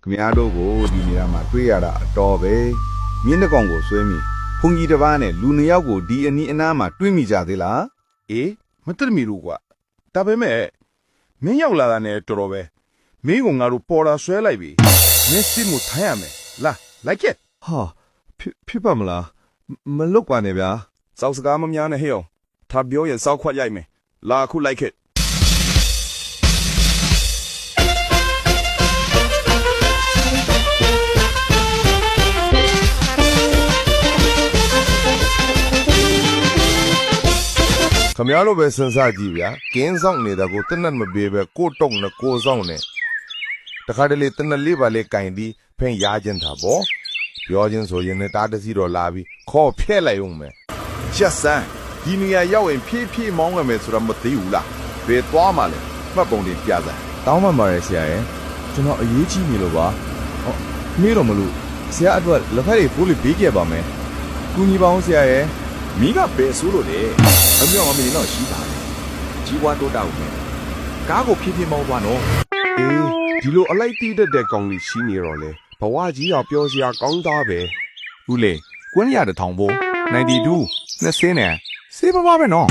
ခမရတို့ကိုဒီနေရာမှာတွေ့ရတာအတော်ပဲမြင်းတကောင်ကိုဆွဲမိဖုန်ကြီးတစ်ပါးနဲ့လူနှစ်ယောက်ကိုဒီအနီးအနားမှာတွေ့မိကြသေးလားအေးမသိမိလို့ကွာဒါပေမဲ့မင်းရောက်လာတာနဲ့တော်တော်ပဲမင်းကငါတို့ပေါ်လာဆွဲလိုက်ပြီမင်းစစ်မှုထိုင်ရမယ်လာလိုက်ခဲ့ဟာဖြစ်ပါမလားမလုတ်ပါနဲ့ဗျာစောက်စကားမများနဲ့ဟဲ့အောင်他表演烧ခွက်ရိုက်မယ်လာခုလိုက်ခဲ့ခမရလိုပဲစဉ်းစားကြည့်ဗျာကင်းဆောင်နေတာကိုတနတ်မပေးပဲကိုတုံနဲ့ကိုဆောင်နဲ့တခါတလေတနတ်လေးပါလေကင်ပြီးဖင်ရခြင်းတာပေါ့ပြောချင်းဆိုရင်လည်းတားတစီတော့လာပြီးခေါ်ဖျက်လိုက်အောင်မယ်ချက်စမ်းဒီနေရာရောက်ရင်ဖြည်းဖြည်းမောင်းရမယ်ဆိုတော့မသိဘူးလားဘယ်သွားမှလဲမှတ်ပုံတင်ပြစမ်းတောင်းမှန်ပါတယ်ဆရာရဲ့ကျွန်တော်အရေးကြီးနေလို့ပါဟောမေးတော့မလို့ဆရာအတွက်လက်ဖက်တွေပိုးလေးပေးခဲ့ပါမယ်ကူညီပါအောင်ဆရာရဲ့မိကဘယ်ဆိုးလို့လဲအမြောက်အမြင်တော့ရှိတာလေကြီးပွားတိုးတောက်မယ်ကားကိုဖြည်းဖြည်းမောင်းသွားနော်အေးဒီလိုအလိုက်တီးတဲ့ကောင်လေးရှိနေတော့လေဘဝကြီးရောက်ပြောစရာကောင်းသားပဲဦးလေကွန်းရတဲ့ထောင်ဖို့92နဲ့စေးပါပါပဲနော်